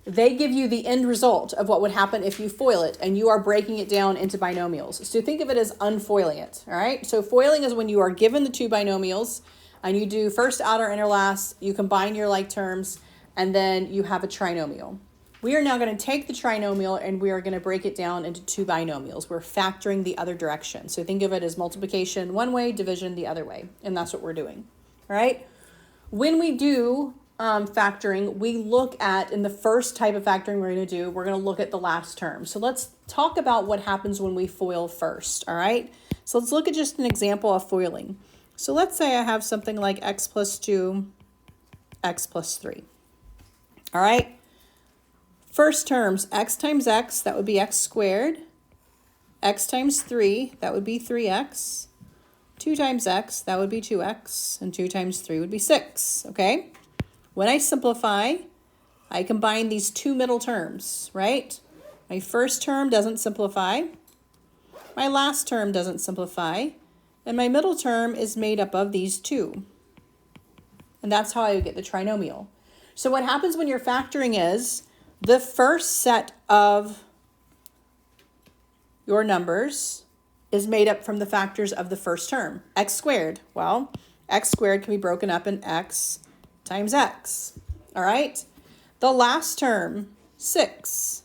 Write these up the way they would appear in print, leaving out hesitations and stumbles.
they give you the end result of what would happen if you FOIL it, and you are breaking it down into binomials. So think of it as unfoiling it, all right? So foiling is when you are given the two binomials, and you do first, outer, inner, last, you combine your like terms, and then you have a trinomial. We are now going to take the trinomial and we are going to break it down into two binomials. We're factoring the other direction. So think of it as multiplication one way, division the other way, and that's what we're doing, all right? When we do factoring, we look at, in the first type of factoring we're going to do, we're going to look at the last term. So let's talk about what happens when we FOIL first, all right? So let's look at just an example of FOILing. So let's say I have something like x plus 2, x plus 3, all right? First terms, x times x, that would be x squared. X times 3, that would be 3x. 2 times x, that would be 2x. And 2 times 3 would be 6, okay? When I simplify, I combine these two middle terms, right? My first term doesn't simplify. My last term doesn't simplify. And my middle term is made up of these two. And that's how I would get the trinomial. So what happens when you're factoring is the first set of your numbers is made up from the factors of the first term. X squared, well, x squared can be broken up in x times x, all right? The last term, 6,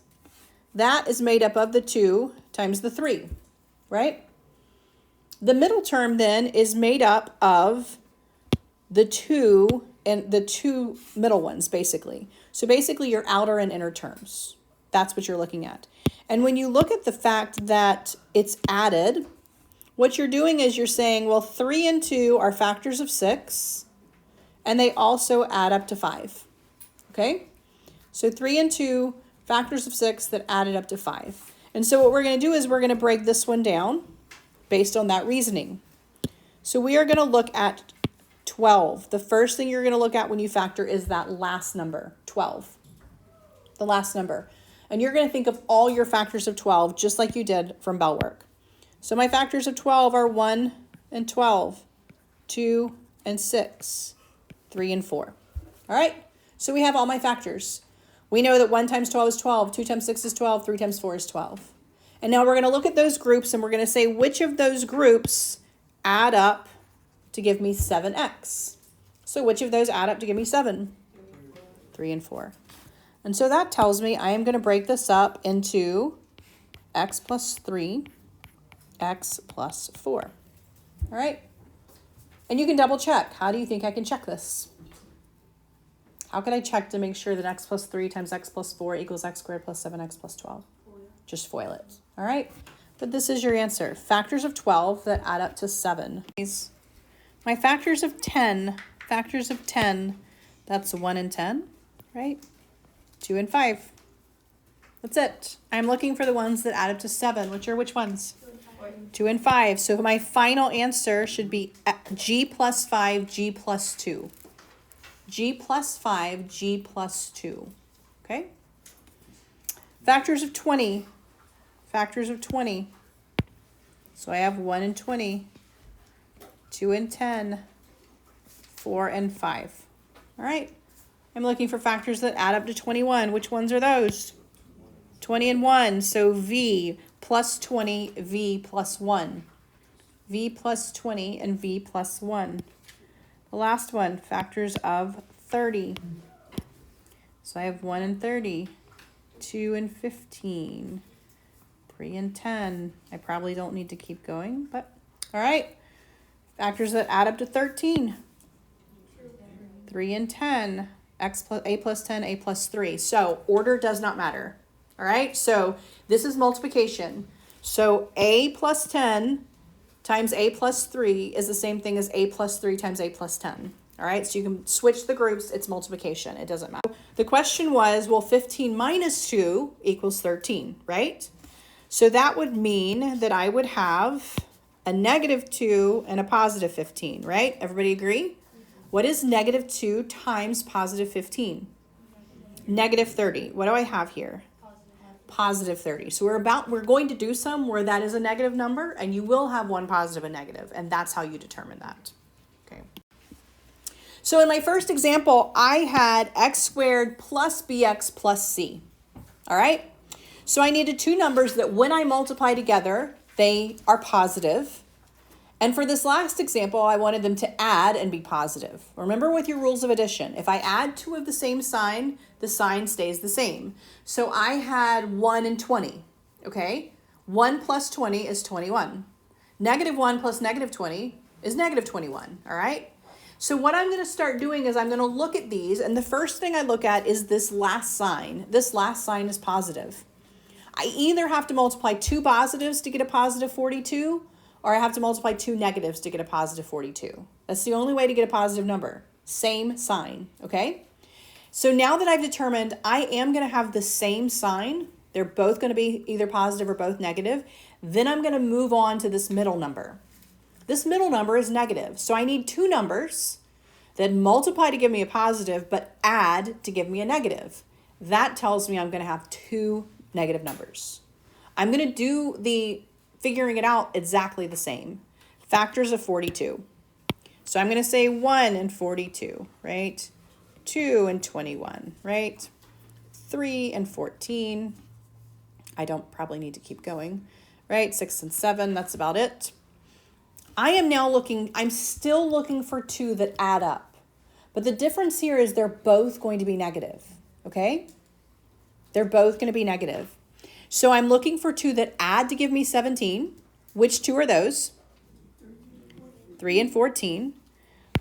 that is made up of the 2 times the 3, right? The middle term then is made up of the 2 and the two middle ones, basically. So basically your outer and inner terms. That's what you're looking at. And when you look at the fact that it's added, what you're doing is you're saying, well, 3 and 2 are factors of 6, and they also add up to 5, okay? So 3 and 2, factors of 6 that added up to 5. And so what we're going to do is we're going to break this one down based on that reasoning. So we are going to look at 12. The first thing you're going to look at when you factor is that last number, 12, the last number. And you're going to think of all your factors of 12 just like you did from bell work. So my factors of 12 are 1 and 12, 2 and 6, 3 and 4. All right, so we have all my factors. We know that 1 times 12 is 12, 2 times 6 is 12, 3 times 4 is 12. And now we're going to look at those groups and we're going to say which of those groups add up to give me 7x. So which of those add up to give me 7? 3 and 4. And so that tells me I am going to break this up into x plus 3, x plus 4. All right? And you can double check. How do you think I can check this? How can I check to make sure that x plus 3 times x plus 4 equals x squared plus 7x plus 12? Just FOIL it. All right? But this is your answer. Factors of 12 that add up to 7. My factors of 10, that's 1 and 10, right? 2 and 5. That's it. I'm looking for the ones that add up to 7, which are which ones? 2 and 5. So my final answer should be g plus 5, g plus 2. G plus 5, g plus 2. Okay? Factors of 20. So I have 1 and 20, 2 and 10, 4 and 5. All right. I'm looking for factors that add up to 21. Which ones are those? 20 and 1. So v plus 20, v plus 1. V plus 20 and v plus 1. The last one, factors of 30. So I have 1 and 30, 2 and 15, 3 and 10. I probably don't need to keep going, but all right. Factors that add up to 13. 3 and 10. A plus 10, a plus 3. So order does not matter. All right. So this is multiplication. So a plus 10 times a plus 3 is the same thing as a plus 3 times a plus 10. All right. So you can switch the groups. It's multiplication. It doesn't matter. The question was, well, 15 minus 2 equals 13, right? So that would mean that I would have a negative 2 and a positive 15, right? Everybody agree? What is negative 2 times positive 15? Negative 30. What do I have here? Positive 30. So we're going to do some where that is a negative number, and you will have one positive and negative, and that's how you determine that. Okay. So in my first example, I had x squared plus bx plus c. All right? So I needed two numbers that when I multiply together, they are positive. And for this last example, I wanted them to add and be positive. Remember with your rules of addition, if I add two of the same sign, the sign stays the same. So I had 1 and 20, okay? 1 plus 20 is 21. -1 plus -20 is -21, all right? So what I'm going to start doing is I'm going to look at these, and the first thing I look at is this last sign. This last sign is positive. I either have to multiply two positives to get a positive 42, or I have to multiply two negatives to get a positive 42. That's the only way to get a positive number. Same sign, okay? So now that I've determined I am going to have the same sign, they're both going to be either positive or both negative, then I'm going to move on to this middle number. This middle number is negative, so I need two numbers that multiply to give me a positive, but add to give me a negative. That tells me I'm going to have two negative numbers. I'm going to do the figuring it out exactly the same. Factors of 42. So I'm going to say 1 and 42, right? 2 and 21, right? 3 and 14. I don't probably need to keep going, right? 6 and 7, that's about it. I'm still looking for two that add up. But the difference here is they're both going to be negative, okay? They're both going to be negative. So I'm looking for two that add to give me 17. Which two are those? 3 and 14.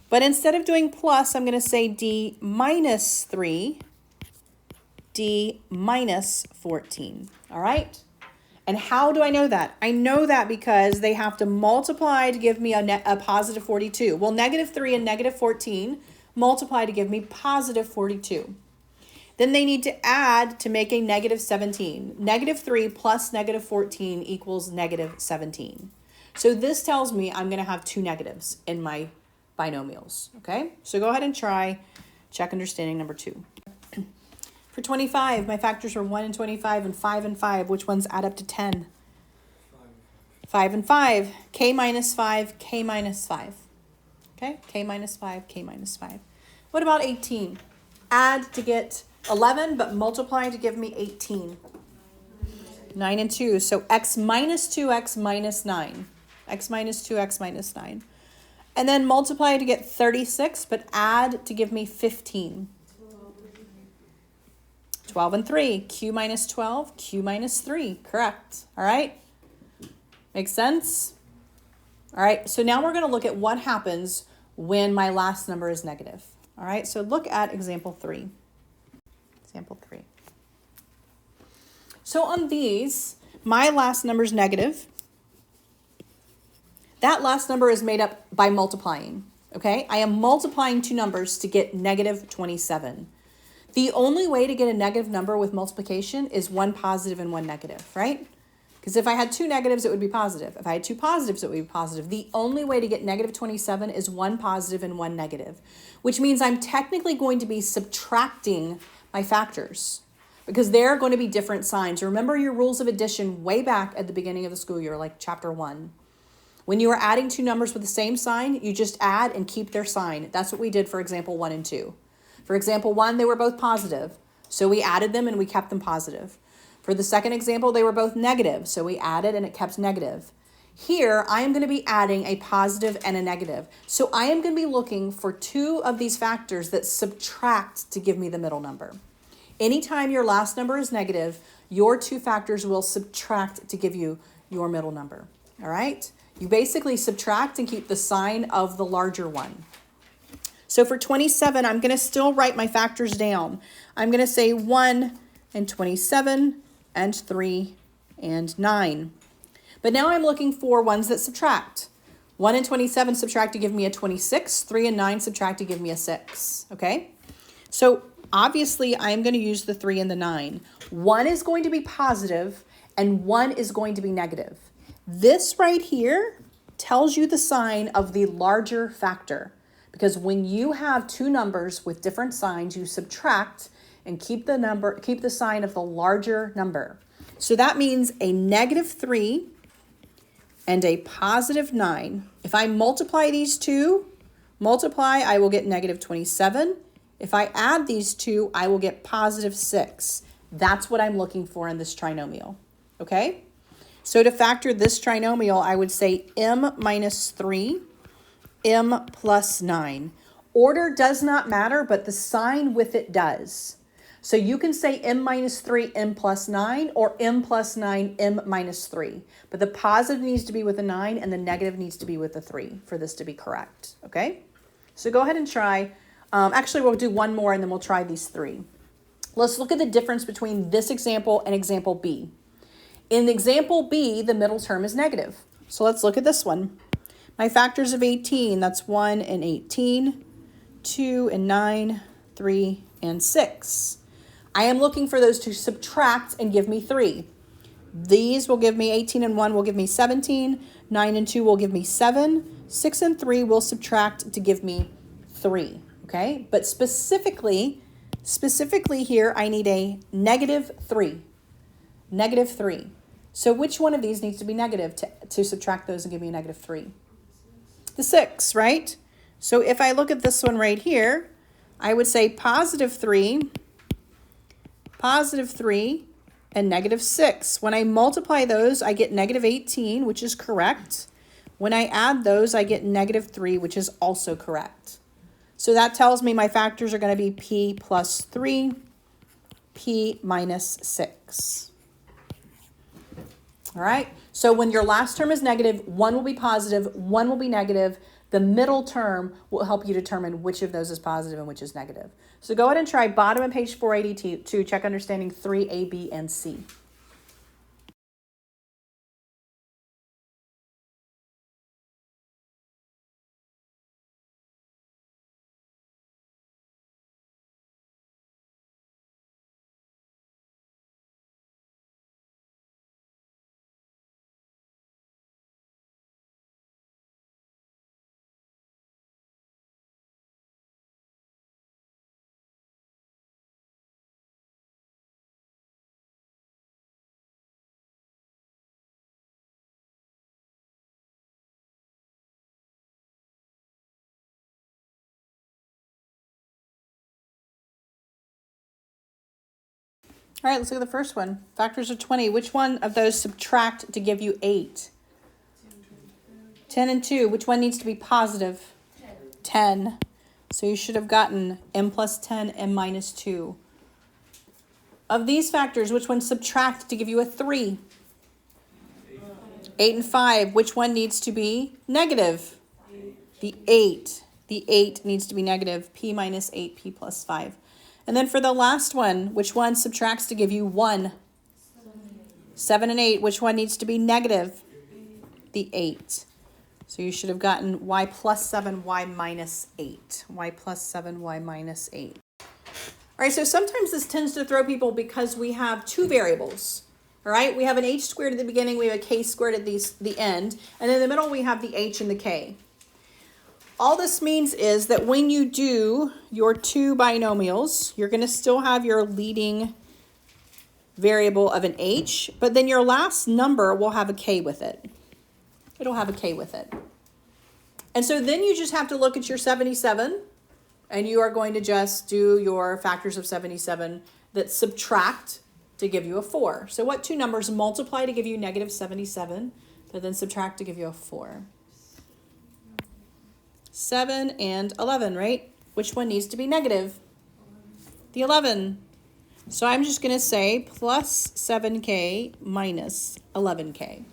But instead of doing plus, I'm going to say D minus 3, D minus 14, all right? And how do I know that? I know that because they have to multiply to give me a positive 42. Well, -3 and -14 multiply to give me positive 42. Then they need to add to make a -17. -3 plus -14 equals -17. So this tells me I'm going to have two negatives in my binomials, okay? So go ahead and try check understanding number 2. For 25, my factors are 1 and 25 and 5 and 5. Which ones add up to 10? 5 and 5. K minus 5, K minus 5. Okay, K minus 5, K minus 5. What about 18? Add to get 11, but multiply to give me 18. 9 and 2. So x minus 2, x minus 9. X minus 2, x minus 9. And then multiply to get 36, but add to give me 15. 12 and 3, Q minus 12, Q minus 3, correct. All right, makes sense? All right, so now we're going to look at what happens when my last number is negative. All right, so look at example 3. Example 3. So on these, my last number is negative. That last number is made up by multiplying, okay? I am multiplying two numbers to get -27. The only way to get a negative number with multiplication is one positive and one negative, right? Because if I had two negatives, it would be positive. If I had two positives, it would be positive. The only way to get -27 is one positive and one negative, which means I'm technically going to be subtracting my factors because they're going to be different signs. Remember your rules of addition way back at the beginning of the school year, like chapter 1. When you are adding two numbers with the same sign, you just add and keep their sign. That's what we did for example 1 and 2. For example 1, they were both positive, so we added them and we kept them positive. For the second example, they were both negative, so we added and it kept negative. Here, I am going to be adding a positive and a negative. So I am going to be looking for two of these factors that subtract to give me the middle number. Anytime your last number is negative, your two factors will subtract to give you your middle number. All right? You basically subtract and keep the sign of the larger one. So for 27, I'm going to still write my factors down. I'm going to say 1 and 27 and 3 and 9. But now I'm looking for ones that subtract. 1 and 27 subtract to give me a 26. 3 and 9 subtract to give me a 6. Okay? So obviously, I'm going to use the 3 and the 9. 1 is going to be positive and 1 is going to be negative. This right here tells you the sign of the larger factor. Because when you have two numbers with different signs, you subtract and keep the sign of the larger number. So that means a -3 and a +9. If I multiply these two, Multiply, I will get negative 27. If I add these two, I will get positive 6. That's what I'm looking for in this trinomial, okay? So to factor this trinomial, I would say m minus 3, m plus 9. Order does not matter, but the sign with it does. So you can say m minus 3, m plus 9, or m plus 9, m minus 3. But the positive needs to be with a 9, and the negative needs to be with a 3 for this to be correct, okay? So go ahead and try. Actually, we'll do one more, and then we'll try these 3. Let's look at the difference between this example and example B. In example B, the middle term is negative. So let's look at this one. My factors of 18, that's 1 and 18, 2 and 9, 3 and 6. I am looking for those to subtract and give me 3. These will give me 18 and 1 will give me 17, 9 and 2 will give me 7, 6 and 3 will subtract to give me 3, okay? But specifically here, I need a negative 3. Negative 3. So which one of these needs to be negative to subtract those and give me a negative 3? The 6, right? So if I look at this one right here, I would say positive 3, and negative 6. When I multiply those, I get negative 18, which is correct. When I add those, I get negative 3, which is also correct. So that tells me my factors are going to be p plus 3, p minus 6. All right, so when your last term is negative, one will be positive, one will be negative. The middle term will help you determine which of those is positive and which is negative. So go ahead and try bottom of page 482 to check understanding 3A, B, and C. All right, let's look at the first one. Factors of 20. Which one of those subtract to give you 8? 10 and 2. Which one needs to be positive? 10. So you should have gotten m plus 10, m minus 2. Of these factors, which one subtract to give you a 3? 8 and 5. Which one needs to be negative? The 8. The 8 needs to be negative. P minus 8, p plus 5. And then for the last one, which one subtracts to give you 1? 7 and 8. Which one needs to be negative? The 8. So you should have gotten y plus 7, y minus 8. Y plus 7, y minus 8. All right, so sometimes this tends to throw people because we have two variables. All right, we have an h squared at the beginning, we have a k squared at the end, and in the middle we have the h and the k. All this means is that when you do your two binomials, you're going to still have your leading variable of an h, but then your last number will have a k with it. It'll have a k with it. And so then you just have to look at your 77, and you are going to just do your factors of 77 that subtract to give you a 4. So what two numbers multiply to give you negative 77, but then subtract to give you a 4? 7 and 11, right? Which one needs to be negative? The 11. So I'm just going to say plus 7k minus 11k.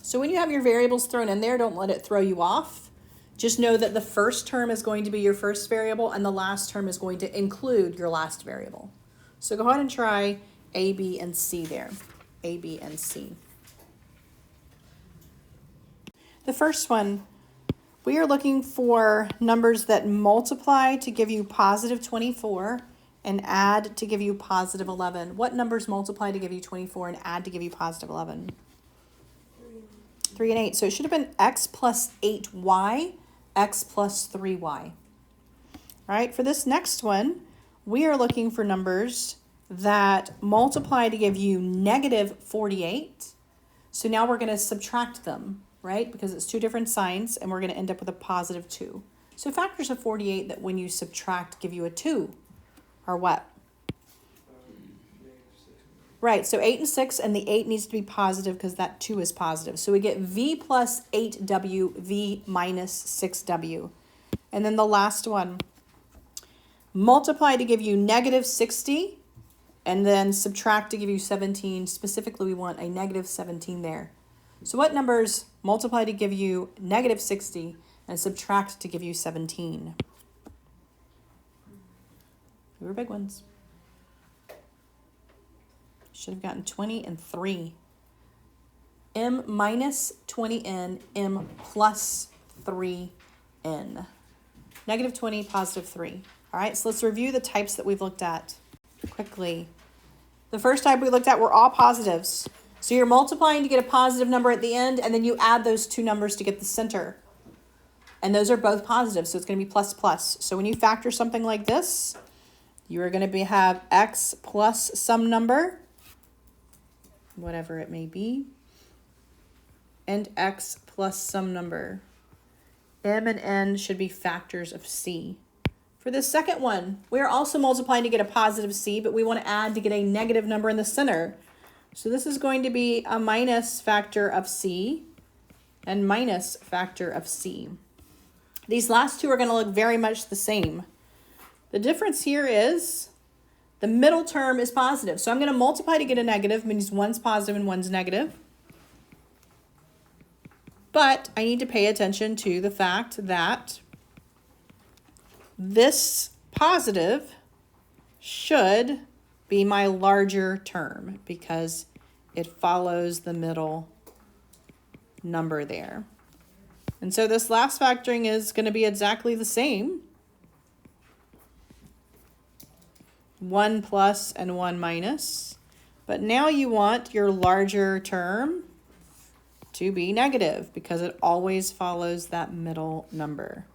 So when you have your variables thrown in there, don't let it throw you off. Just know that the first term is going to be your first variable and the last term is going to include your last variable. So go ahead and try A, B, and C there. A, B, and C. The first one, we are looking for numbers that multiply to give you positive 24 and add to give you positive 11. What numbers multiply to give you 24 and add to give you positive 11? 3 and 8. So it should have been x plus 8y, x plus 3y. All right, for this next one, we are looking for numbers that multiply to give you negative 48. So now we're going to subtract them, right? Because it's two different signs, and we're going to end up with a positive 2. So factors of 48 that when you subtract give you a 2 are what? Right, so 8 and 6, and the 8 needs to be positive because that 2 is positive. So we get V plus 8W, V minus 6W. And then the last one, multiply to give you negative 60, and then subtract to give you 17. Specifically, we want a negative 17 there. So what numbers multiply to give you negative 60 and subtract to give you 17? They were big ones. Should have gotten 20 and 3. M minus 20n, M plus 3n. Negative 20, positive 3. All right, so let's review the types that we've looked at quickly. The first type we looked at were all positives. So you're multiplying to get a positive number at the end, and then you add those two numbers to get the center. And those are both positive, so it's going to be plus plus. So when you factor something like this, you are going to have x plus some number, whatever it may be, and x plus some number. M and n should be factors of c. For the second one, we are also multiplying to get a positive c, but we want to add to get a negative number in the center. So this is going to be a minus factor of c and minus factor of c. These last two are going to look very much the same. The difference here is the middle term is positive. So I'm going to multiply to get a negative, means one's positive and one's negative. But I need to pay attention to the fact that this positive should be my larger term because it follows the middle number there. And so this last factoring is going to be exactly the same. 1 plus and 1 minus. But now you want your larger term to be negative because it always follows that middle number.